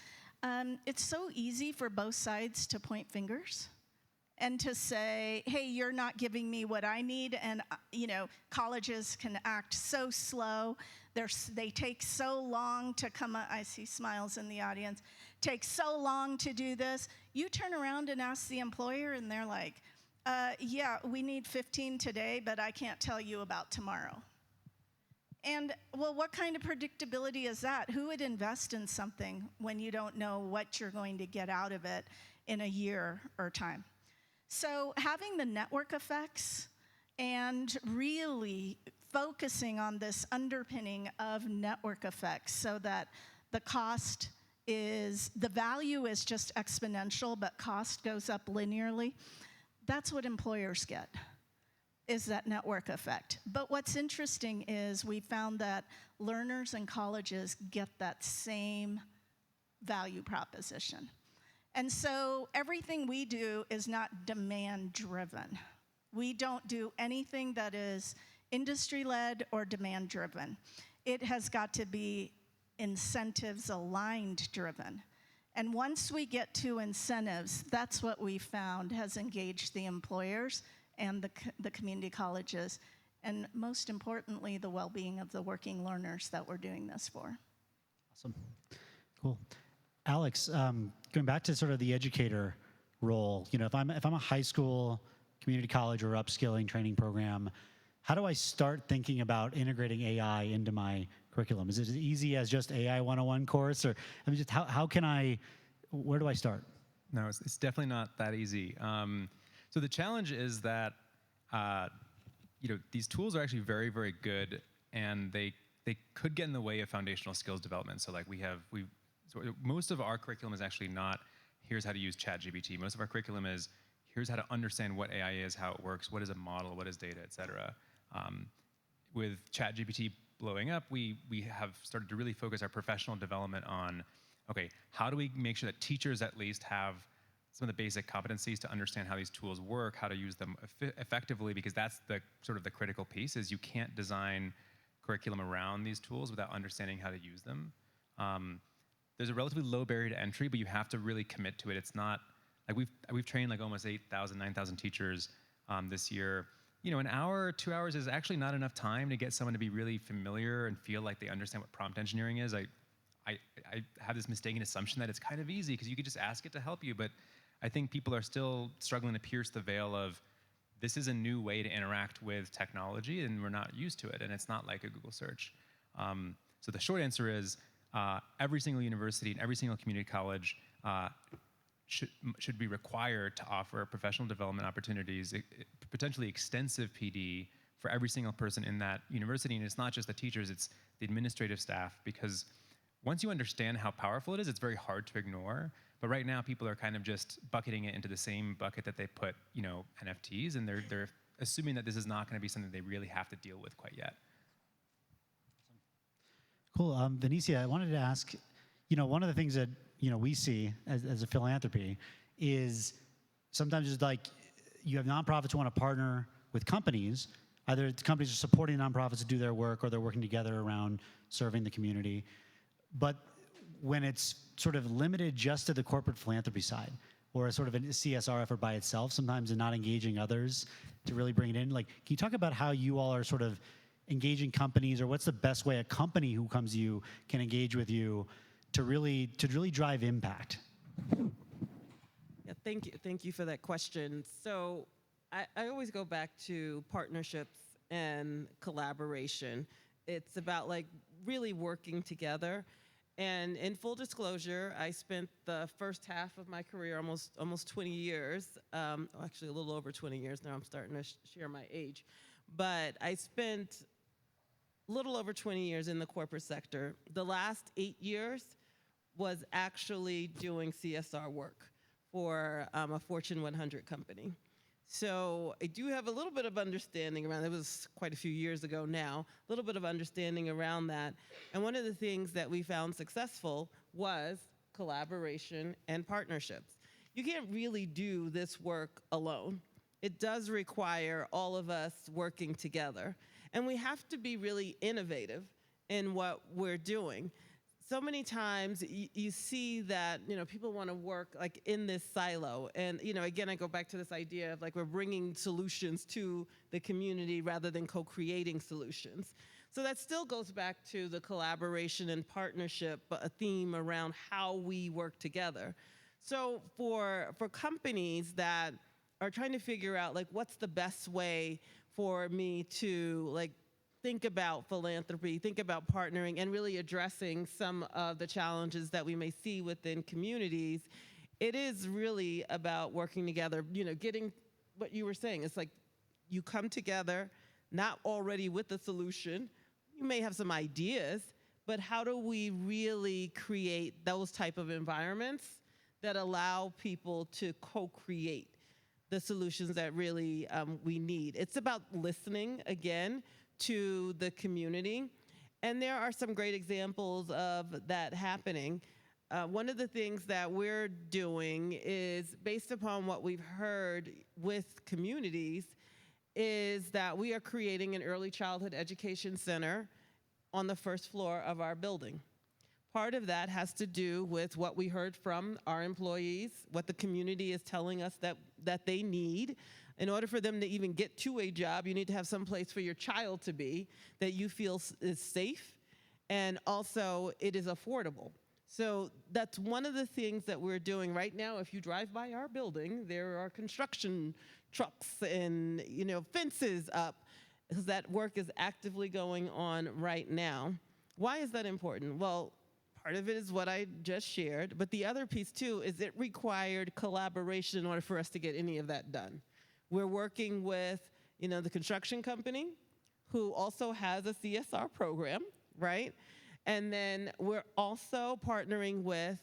it's so easy for both sides to point fingers and to say, hey, you're not giving me what I need, and colleges can act so slow. They take so long to come up. I see smiles in the audience. Take so long to do this. You turn around and ask the employer, and they're like, yeah, we need 15 today, but I can't tell you about tomorrow. And, well, what kind of predictability is that? Who would invest in something when you don't know what you're going to get out of it in a year or time? So having the network effects and really focusing on this underpinning of network effects so that the value is just exponential, but cost goes up linearly. That's what employers get, is that network effect. But what's interesting is we found that learners and colleges get that same value proposition. And so everything we do is not demand-driven. We don't do anything that is industry-led or demand-driven. It has got to be incentives-aligned driven. And once we get to incentives, that's what we found has engaged the employers and the community colleges, and most importantly, the well-being of the working learners that we're doing this for. Awesome. Cool. Alex, going back to sort of the educator role, if I'm a high school, community college, or upskilling training program, how do I start thinking about integrating AI into my curriculum? Is it as easy as just AI 101 course, or just where do I start? No, it's definitely not that easy. So the challenge is that these tools are actually very, very good, and they could get in the way of foundational skills development. So so most of our curriculum is actually not here's how to use ChatGPT. Most of our curriculum is here's how to understand what AI is, how it works, what is a model, what is data, et cetera. With ChatGPT blowing up, we have started to really focus our professional development on, okay, how do we make sure that teachers at least have some of the basic competencies to understand how these tools work, how to use them effectively, because that's the sort of the critical piece is you can't design curriculum around these tools without understanding how to use them. There's a relatively low barrier to entry, but you have to really commit to it. It's not like we've trained like almost 8,000, 9,000 teachers this year. You know, an hour, 2 hours is actually not enough time to get someone to be really familiar and feel like they understand what prompt engineering is. I have this mistaken assumption that it's kind of easy because you could just ask it to help you, but I think people are still struggling to pierce the veil of this is a new way to interact with technology and we're not used to it, and it's not like a Google search. So the short answer is every single university and every single community college should be required to offer professional development opportunities, potentially extensive PD for every single person in that university. And it's not just the teachers, it's the administrative staff, because once you understand how powerful it is, it's very hard to ignore. But right now, people are kind of just bucketing it into the same bucket that they put, you know, NFTs, and they're assuming that this is not going to be something they really have to deal with quite yet. Cool. Venicia, I wanted to ask, you know, one of the things that, you know, we see as a philanthropy is sometimes it's like you have nonprofits who want to partner with companies. Either the companies are supporting nonprofits to do their work or they're working together around serving the community. But when it's sort of limited just to the corporate philanthropy side or a sort of a CSR effort by itself, sometimes and not engaging others to really bring it in, like, can you talk about how you all are sort of engaging companies, or what's the best way a company who comes to you can engage with you to really drive impact? Yeah, thank you for that question. So I always go back to partnerships and collaboration. It's about like really working together. And in full disclosure, I spent the first half of my career, almost 20 years, actually a little over 20 years now, I'm starting to share my age, but I spent a little over 20 years in the corporate sector. The last 8 years was actually doing CSR work for a Fortune 100 company. So I do have a little bit of understanding around, it was quite a few years ago now, a little bit of understanding around that. And one of the things that we found successful was collaboration and partnerships. You can't really do this work alone. It does require all of us working together. And we have to be really innovative in what we're doing. So many times you see that, you know, people want to work like in this silo. And, you know, again, I go back to this idea of like we're bringing solutions to the community rather than co-creating solutions. So that still goes back to the collaboration and partnership, a theme around how we work together. So for companies that are trying to figure out like what's the best way for me to like think about philanthropy, think about partnering, and really addressing some of the challenges that we may see within communities, it is really about working together, you know, getting what you were saying. It's like you come together, not already with the solution. You may have some ideas, but how do we really create those type of environments that allow people to co-create the solutions that really we need? It's about listening, again, to the community. And there are some great examples of that happening. One of the things that we're doing is based upon what we've heard with communities is that we are creating an early childhood education center on the first floor of our building. Part of that has to do with what we heard from our employees, what the community is telling us that they need. In order for them to even get to a job, you need to have some place for your child to be that you feel is safe, and also it is affordable. So that's one of the things that we're doing right now. If you drive by our building, there are construction trucks and, you know, fences up, because that work is actively going on right now. Why is that important? Well, part of it is what I just shared, but the other piece too is it required collaboration in order for us to get any of that done. We're working with, you know, the construction company, who also has a CSR program, right? And then we're also partnering with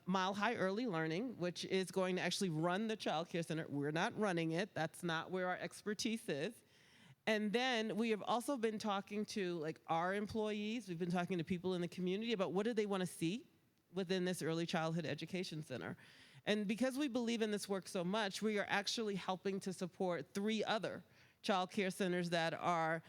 Mile High Early Learning, which is going to actually run the child care center. We're not running it. That's not where our expertise is. And then we have also been talking to like our employees. We've been talking to people in the community about what do they want to see within this early childhood education center. And because we believe in this work so much, we are actually helping to support 3 other child care centers that are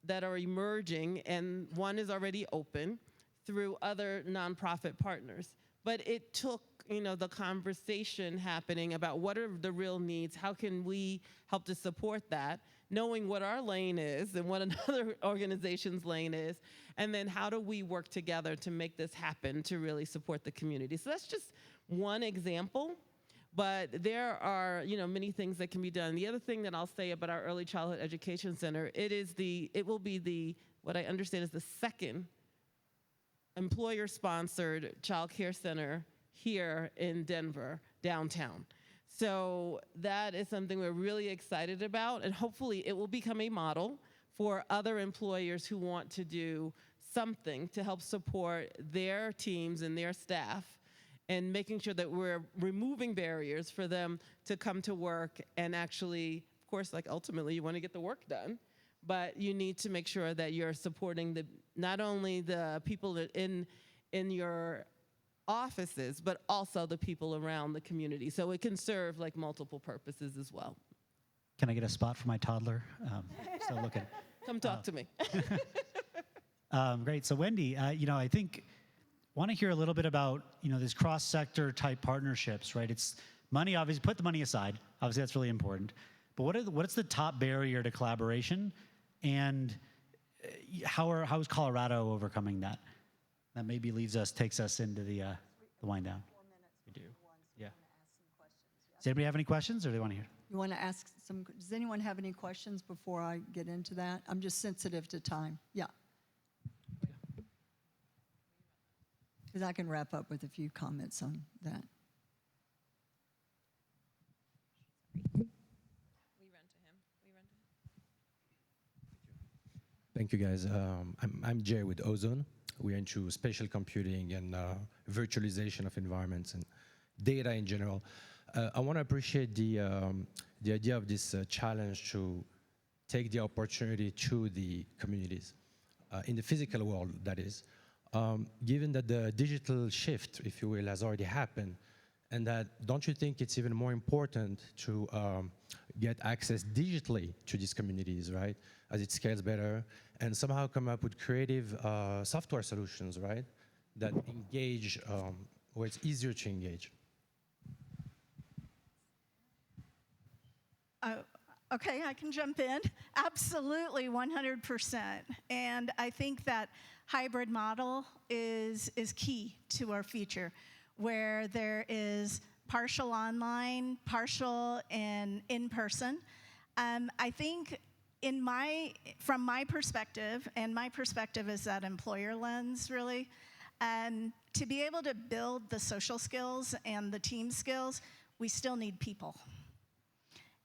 that are emerging, and one is already open through other nonprofit partners. But it took, the conversation happening about what are the real needs, how can we help to support that, knowing what our lane is and what another organization's lane is, and then how do we work together to make this happen to really support the community. So that's just one example, but there are, many things that can be done. The other thing that I'll say about our Early Childhood Education Center, it will be what I understand is the second employer-sponsored child care center here in Denver, downtown. So that is something we're really excited about, and hopefully it will become a model for other employers who want to do something to help support their teams and their staff, and making sure that we're removing barriers for them to come to work and actually, of course, ultimately you want to get the work done, but you need to make sure that you're supporting not only the people in your offices, but also the people around the community. So it can serve multiple purposes as well. Can I get a spot for my toddler? Still looking. Come talk to me. Great. So Wendy, I think want to hear a little bit about these cross-sector type partnerships, right? It's money. Obviously, put the money aside. Obviously, that's really important. But what's the top barrier to collaboration, and how is Colorado overcoming that? That maybe takes us into the wind down. 4 minutes. We do. Yeah. Yeah. Does anybody have any questions, or do they want to hear? You want to ask some? Does anyone have any questions before I get into that? I'm just sensitive to time. Yeah. Because I can wrap up with a few comments on that. Thank you, guys. I'm Jay with Ozone. We're into spatial computing and virtualization of environments and data in general. I want to appreciate the idea of this challenge to take the opportunity to the communities in the physical world, that is. Given that the digital shift, if you will, has already happened, and that don't you think it's even more important to get access digitally to these communities, right, as it scales better, and somehow come up with creative software solutions, right, that engage, where it's easier to engage? Okay, I can jump in. Absolutely, 100%. And I think that hybrid model is key to our future, where there is partial online, partial and in person. I think from my perspective, and my perspective is that employer lens really, to be able to build the social skills and the team skills, we still need people.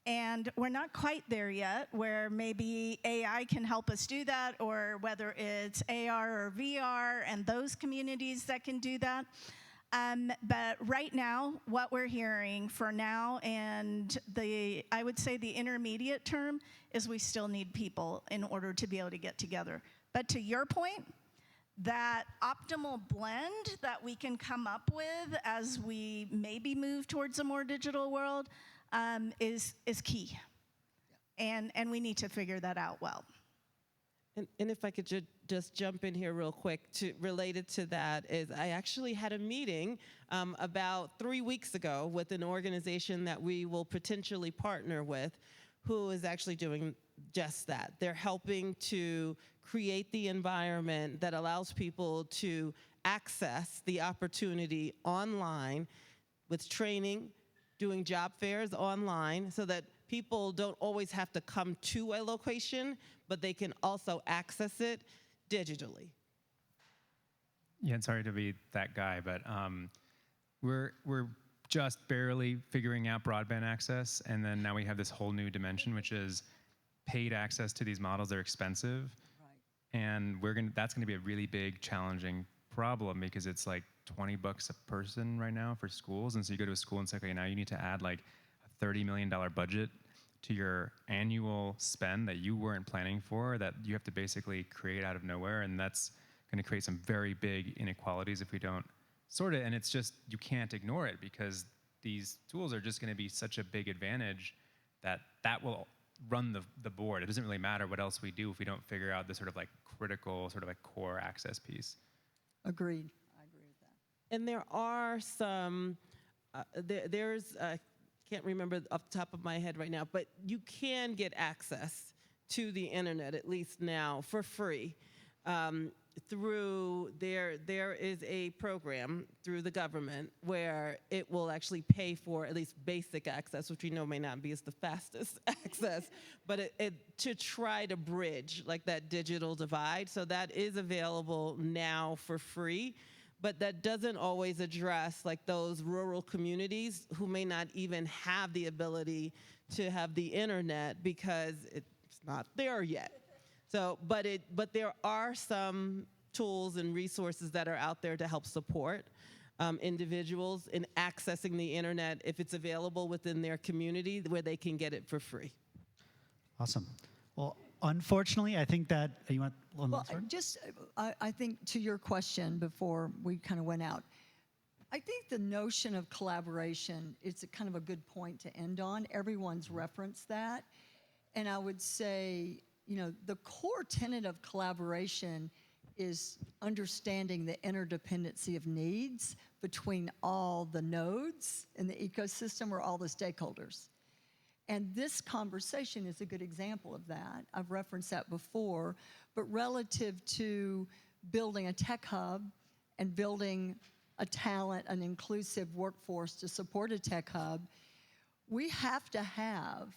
And we're not quite there yet, where maybe AI can help us do that, or whether it's AR or VR and those communities that can do that. But right now, what we're hearing for now and I would say the intermediate term is we still need people in order to be able to get together. But to your point, that optimal blend that we can come up with as we maybe move towards a more digital world is key. And we need to figure that out well. And if I could just jump in here real quick, related to that is I actually had a meeting about 3 weeks ago with an organization that we will potentially partner with, who is actually doing just that. They're helping to create the environment that allows people to access the opportunity online with training, doing job fairs online, so that people don't always have to come to a location, but they can also access it digitally. Yeah, and sorry to be that guy, but we're just barely figuring out broadband access, and then now we have this whole new dimension, which is paid access to these models. They're expensive, right. And that's gonna be a really big, challenging problem, because it's like $20 a person right now for schools, and so you go to a school and say, okay, now you need to add like a $30 million budget to your annual spend that you weren't planning for, that you have to basically create out of nowhere, and that's going to create some very big inequalities if we don't sort it. And it's just, you can't ignore it, because these tools are just going to be such a big advantage that will run the board. It doesn't really matter what else we do if we don't figure out the sort of like critical, sort of like core access piece. Agreed. I agree with that. And there are some, there's, can't remember off the top of my head right now, but you can get access to the internet, at least now, for free. Through there is a program through the government where it will actually pay for at least basic access, which we know may not be as the fastest access, but to try to bridge like that digital divide. So that is available now for free, but that doesn't always address like those rural communities who may not even have the ability to have the internet because it's not there yet. So, but there are some tools and resources that are out there to help support individuals in accessing the internet if it's available within their community where they can get it for free. Awesome. Well, unfortunately, I think that you want one Well, last word? I think to your question before we kind of went out, I think the notion of collaboration is a kind of a good point to end on. Everyone's referenced that. And I would say, you know, the core tenet of collaboration is understanding the interdependency of needs between all the nodes in the ecosystem or all the stakeholders. And this conversation is a good example of that. I've referenced that before, but relative to building a tech hub and building a talent, an inclusive workforce to support a tech hub, we have to have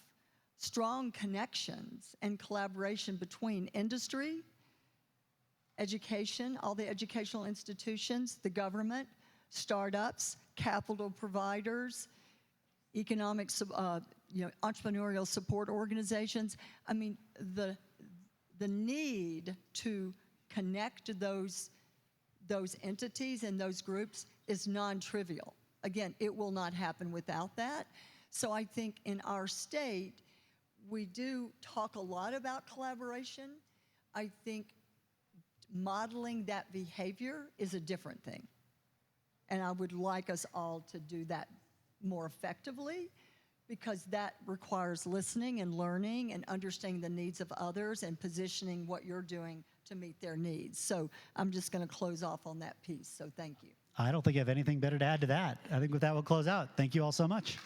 strong connections and collaboration between industry, education, all the educational institutions, the government, startups, capital providers, economic, entrepreneurial support organizations. I mean, the need to connect those entities and those groups is non-trivial. Again, it will not happen without that. So I think in our state, we do talk a lot about collaboration. I think modeling that behavior is a different thing. And I would like us all to do that more effectively because that requires listening and learning and understanding the needs of others and positioning what you're doing to meet their needs. So I'm just going to close off on that piece. So thank you. I don't think I have anything better to add to that. I think with that, we'll close out. Thank you all so much.